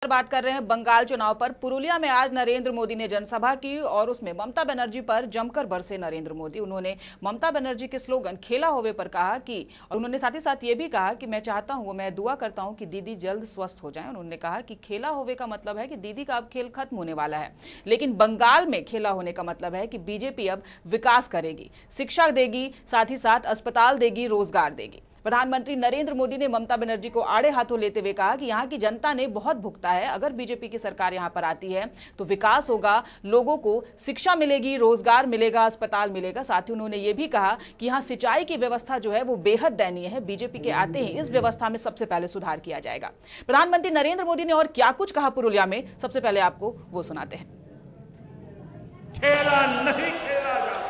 बात कर रहे हैं बंगाल चुनाव पर। पुरुलिया में आज नरेंद्र मोदी ने जनसभा की और उसमें ममता बनर्जी पर जमकर बरसे नरेंद्र मोदी। उन्होंने ममता बनर्जी के स्लोगन खेला होवे पर कहा कि, और उन्होंने साथ ही साथ ये भी कहा कि मैं चाहता हूं, मैं दुआ करता हूं कि दीदी जल्द स्वस्थ हो जाएं। उन्होंने कहा कि खेला होवे का मतलब है कि दीदी का अब खेल खत्म होने वाला है, लेकिन बंगाल में खेला होने का मतलब है कि बीजेपी अब विकास करेगी, शिक्षा देगी, साथ ही साथ अस्पताल देगी, रोजगार देगी। प्रधानमंत्री नरेंद्र मोदी ने ममता बनर्जी को आड़े हाथों लेते हुए कहा कि यहां की जनता ने बहुत भुगता है, अगर बीजेपी की सरकार यहां पर आती है तो विकास होगा, लोगों को शिक्षा मिलेगी, रोजगार मिलेगा, अस्पताल मिलेगा। साथ ही उन्होंने ये भी कहा कि यहां सिंचाई की व्यवस्था जो है वो बेहद दयनीय है, बीजेपी के आते ही इस व्यवस्था में सबसे पहले सुधार किया जाएगा। प्रधानमंत्री नरेंद्र मोदी ने और क्या कुछ कहा पुरुलिया में, सबसे पहले आपको वो सुनाते हैं। खेला नहीं खेला जा,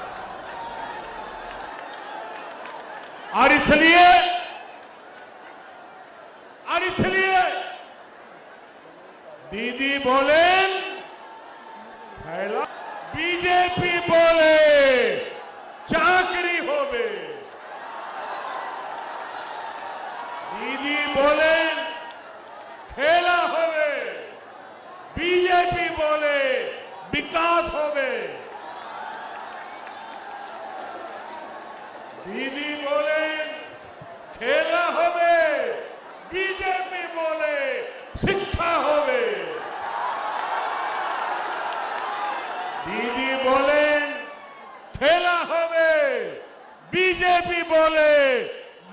और इसलिए दीदी बोले खेला, बीजेपी बोले चाकरी होवे, दीदी बोले खेला होवे, बीजेपी बोले विकास होवे, दीदी बोले खेला होवे, बीजेपी बोले शिक्षा होवे, दीदी बोले खेला होवे, बीजेपी बोले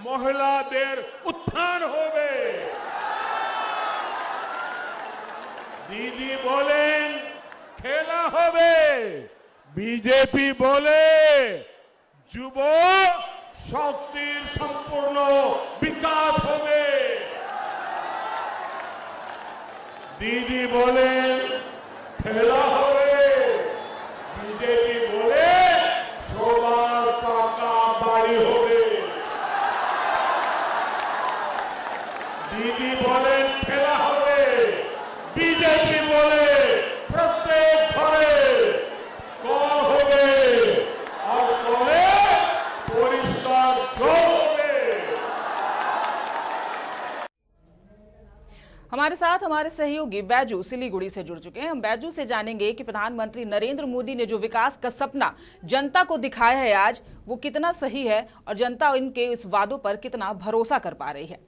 महिलादेर उत्थान होवे, दीदी बोले खेला होवे, बीजेपी बोले যুব শক্তির সম্পূর্ণ বিকাশ হবে, দিদি বলেন খেলা হবে, বিজেপি বলে সবার পাকা বাড়ি হবে, দিদি বলেন খেলা হবে, বিজেপি বলে প্রত্যেক ঘরে কল হবে, আর কলে পরিষ্কার জল হবে। हमारे साथ हमारे सहयोगी बैजू सिलीगुड़ी से जुड़ चुके हैं। हम बैजू से जानेंगे कि प्रधानमंत्री नरेंद्र मोदी ने जो विकास का सपना जनता को दिखाया है आज, वो कितना सही है और जनता इनके इस वादों पर कितना भरोसा कर पा रही है।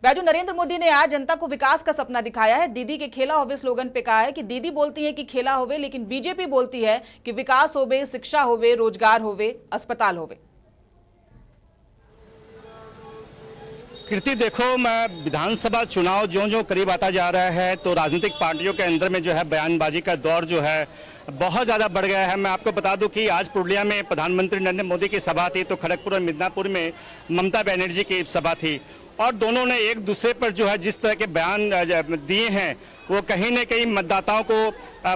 बैजू, नरेंद्र मोदी ने आज जनता को विकास का सपना दिखाया है। दीदी के खेला होवे स्लोगन पे कहा है कि दीदी बोलती है कि खेला होवे, लेकिन बीजेपी बोलती है कि विकास होवे, शिक्षा होवे, रोजगार होवे, अस्पताल होवे। कृति, देखो, मैं विधानसभा चुनाव जो करीब आता जा रहा है तो राजनीतिक पार्टियों के अंदर में जो है बयानबाजी का दौर जो है बहुत ज़्यादा बढ़ गया है। मैं आपको बता दूं कि आज पुरुलिया में प्रधानमंत्री नरेंद्र मोदी की सभा थी, तो खड़गपुर और मिदनापुर में ममता बनर्जी की सभा थी, और दोनों ने एक दूसरे पर जो है जिस तरह के बयान दिए हैं वो कहीं न कहीं मतदाताओं को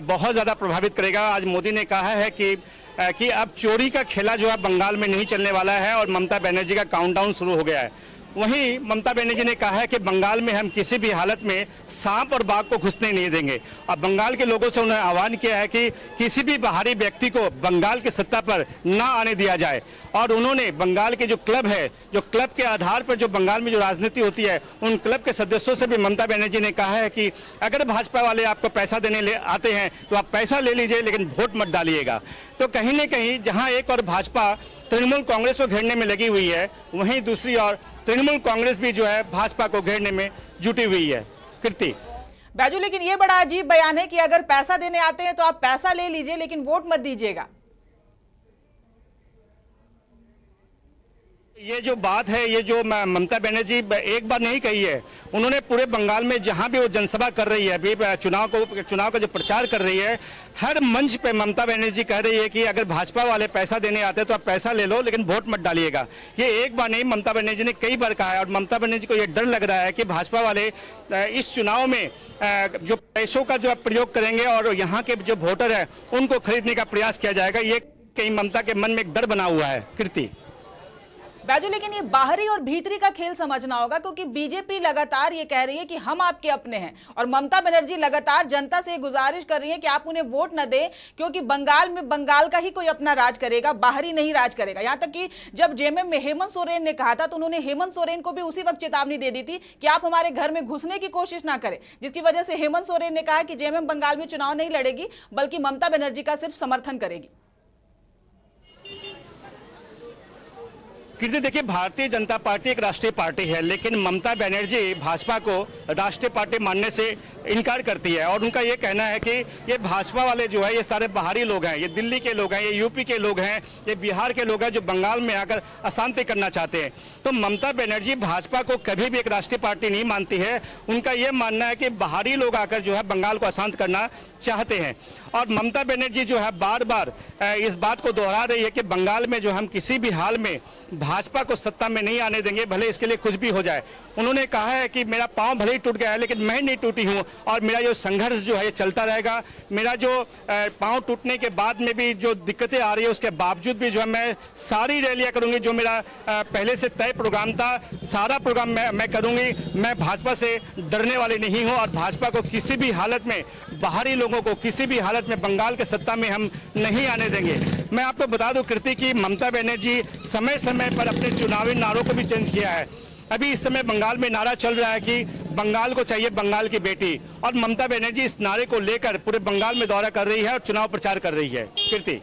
बहुत ज़्यादा प्रभावित करेगा। आज मोदी ने कहा है कि अब चोरी का खेला जो है बंगाल में नहीं चलने वाला है और ममता बनर्जी का काउंटडाउन शुरू हो गया है। वहीं ममता बनर्जी ने कहा है कि बंगाल में हम किसी भी हालत में सांप और बाघ को घुसने नहीं देंगे। अब बंगाल के लोगों से उन्होंने आह्वान किया है कि किसी भी बाहरी व्यक्ति को बंगाल की सत्ता पर ना आने दिया जाए, और उन्होंने बंगाल के जो क्लब है, जो क्लब के आधार पर जो बंगाल में जो राजनीति होती है, उन क्लब के सदस्यों से भी ममता बनर्जी ने कहा है कि अगर भाजपा वाले आपको पैसा देने आते हैं तो आप पैसा ले लीजिए, लेकिन वोट मत डालिएगा। तो कहीं न कहीं जहां एक और भाजपा तृणमूल कांग्रेस को घेरने में लगी हुई है, वहीं दूसरी ओर तृणमूल कांग्रेस भी जो है भाजपा को घेरने में जुटी हुई है। कृति, बैजू, लेकिन ये बड़ा अजीब बयान है कि अगर पैसा देने आते हैं तो आप पैसा ले लीजिए, लेकिन वोट मत दीजिएगा। ये जो बात है, ये जो ममता बनर्जी एक बार नहीं कही है, उन्होंने पूरे बंगाल में जहां भी वो जनसभा कर रही है, अभी चुनाव का जो प्रचार कर रही है, हर मंच पे ममता बनर्जी कह रही है कि अगर भाजपा वाले पैसा देने आते हैं तो आप पैसा ले लो, लेकिन वोट मत डालिएगा। ये एक बार नहीं, ममता बनर्जी ने कई बार कहा है, और ममता बनर्जी को ये डर लग रहा है कि भाजपा वाले इस चुनाव में जो पैसों का जो प्रयोग करेंगे और यहाँ के जो वोटर है उनको खरीदने का प्रयास किया जाएगा। ये कहीं ममता के मन में एक डर बना हुआ है। कृति, बैजू, लेकिन ये बाहरी और भीतरी का खेल समझना होगा, क्योंकि बीजेपी लगातार ये कह रही है कि हम आपके अपने हैं, और ममता बनर्जी लगातार जनता से गुजारिश कर रही है कि आप उन्हें वोट न दें, क्योंकि बंगाल में बंगाल का ही कोई अपना राज करेगा, बाहरी नहीं राज करेगा। यहां तक कि जब जेएमएम में हेमंत सोरेन ने कहा था तो उन्होंने हेमंत सोरेन को भी उसी वक्त चेतावनी दे दी थी कि आप हमारे घर में घुसने की कोशिश ना करें, जिसकी वजह से हेमंत सोरेन ने कहा कि जेएमएम बंगाल में चुनाव नहीं लड़ेगी, बल्कि ममता बनर्जी का सिर्फ समर्थन करेगी। देखिए, भारतीय जनता पार्टी एक राष्ट्रीय पार्टी है, लेकिन ममता बनर्जी भाजपा को राष्ट्रीय पार्टी मानने से इनकार करती है, और उनका ये कहना है कि ये भाजपा वाले जो है ये सारे बाहरी लोग हैं, ये दिल्ली के लोग हैं, ये यूपी के लोग हैं, ये बिहार के लोग हैं जो बंगाल में आकर अशांति करना चाहते हैं। तो ममता बनर्जी भाजपा को कभी भी एक राष्ट्रीय पार्टी नहीं मानती है। उनका ये मानना है कि बाहरी लोग आकर जो है बंगाल को अशांत करना चाहते हैं, और ममता बनर्जी जो है बार बार इस बात को दोहरा रही है कि बंगाल में जो हम किसी भी हाल में भाजपा को सत्ता में नहीं आने देंगे, भले इसके लिए कुछ भी हो जाए। उन्होंने कहा है कि मेरा पांव भले ही टूट गया है, लेकिन मैं नहीं टूटी हूं, और मेरा जो संघर्ष जो है ये चलता रहेगा। मेरा जो पांव टूटने के बाद में भी जो दिक्कतें आ रही है उसके बावजूद भी जो है मैं सारी रैलियां करूंगी, जो मेरा पहले से तय प्रोग्राम था सारा प्रोग्राम मैं करूंगी। मैं भाजपा से डरने वाले नहीं हूं, और भाजपा को किसी भी हालत में, बाहरी लोगों को किसी भी हालत में बंगाल के सत्ता में हम नहीं आने देंगे। मैं आपको बता दूं कृति की ममता बनर्जी समय समय पर अपने चुनावी नारों को भी चेंज किया है। अभी इस समय बंगाल में नारा चल रहा है कि बंगाल को चाहिए बंगाल की बेटी, और ममता बनर्जी इस नारे को लेकर पूरे बंगाल में दौरा कर रही है और चुनाव प्रचार कर रही है। कीर्ति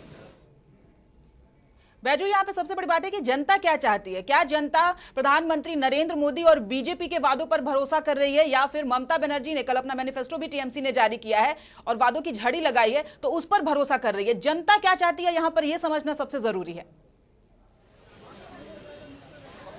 बैजू, यहाँ पे सबसे बड़ी बात है कि जनता क्या चाहती है। क्या जनता प्रधानमंत्री नरेंद्र मोदी और बीजेपी के वादों पर भरोसा कर रही है, या फिर ममता बनर्जी ने कल अपना मैनिफेस्टो भी टीएमसी ने जारी किया है और वादों की झड़ी लगाई है, तो उस पर भरोसा कर रही है। जनता क्या चाहती है यहाँ पर यह समझना सबसे जरूरी है।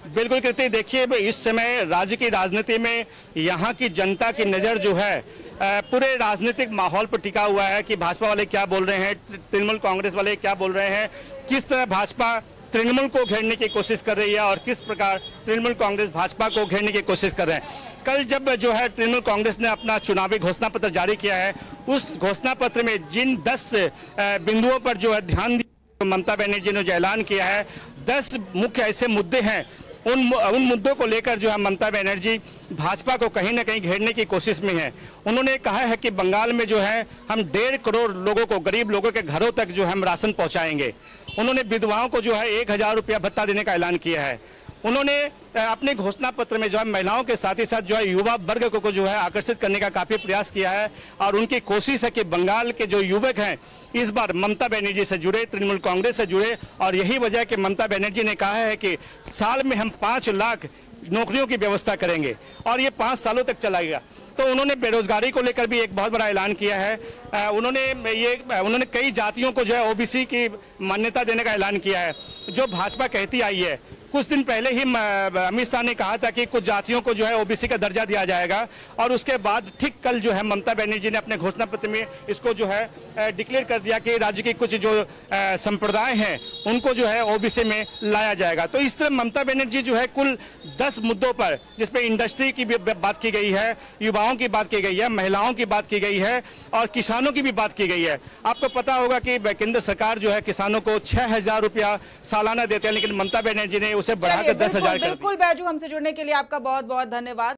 बिल्कुल कृति, देखिए इस समय राज्य की राजनीति में यहाँ की जनता की नज़र जो है पूरे राजनीतिक माहौल पर टिका हुआ है कि भाजपा वाले क्या बोल रहे हैं, तृणमूल कांग्रेस वाले क्या बोल रहे हैं, किस तरह भाजपा तृणमूल को घेरने की कोशिश कर रही है और किस प्रकार तृणमूल कांग्रेस भाजपा को घेरने की कोशिश कर रहे हैं। कल जब जो है तृणमूल कांग्रेस ने अपना चुनावी घोषणा पत्र जारी किया है, उस घोषणा पत्र में जिन 10 बिंदुओं पर जो है ध्यान दिया, ममता बनर्जी ने जो ऐलान किया है, 10 मुख्य ऐसे मुद्दे हैं, उन मुद्दों को लेकर जो है ममता बनर्जी भाजपा को कहीं ना कहीं घेरने की कोशिश में है। उन्होंने कहा है कि बंगाल में जो है हम 1.5 करोड़ लोगों को, गरीब लोगों के घरों तक जो है हम राशन पहुंचाएंगे। उन्होंने विधवाओं को जो है 1000 रुपया भत्ता देने का ऐलान किया है। उन्होंने अपने घोषणा पत्र में जो है महिलाओं के साथ ही साथ जो है युवा वर्ग को जो है आकर्षित करने का काफी प्रयास किया है, और उनकी कोशिश है कि बंगाल के जो युवक हैं इस बार ममता बनर्जी से जुड़े, तृणमूल कांग्रेस से जुड़े, और यही वजह है कि ममता बनर्जी ने कहा है कि साल में हम 5 लाख नौकरियों की व्यवस्था करेंगे, और ये 5 सालों तक चलाएगा। तो उन्होंने बेरोजगारी को लेकर भी एक बहुत बड़ा ऐलान किया है। उन्होंने कई जातियों को जो है ओबीसी की मान्यता देने का ऐलान किया है, जो भाजपा कहती आई है। कुछ दिन पहले ही अमित शाह ने कहा था कि कुछ जातियों को जो है ओबीसी का दर्जा दिया जाएगा, और उसके बाद ठीक कल जो है ममता बनर्जी ने अपने घोषणा पत्र में इसको जो है डिक्लेयर कर दिया कि राज्य के कुछ जो संप्रदाय हैं उनको जो है ओबीसी में लाया जाएगा। तो इस तरह ममता बनर्जी जो है कुल 10 मुद्दों पर, जिसपे इंडस्ट्री की भी बात की गई है, युवाओं की बात की गई है, महिलाओं की बात की गई है, और किसानों की भी बात की गई है। आपको पता होगा कि केंद्र सरकार जो है किसानों को 6000 रुपया सालाना देते हैं, लेकिन ममता बनर्जी ने उसे बढ़ाकर 10,000 कर दिया। बिल्कुल बैजू, हमसे जुड़ने के लिए आपका बहुत बहुत धन्यवाद।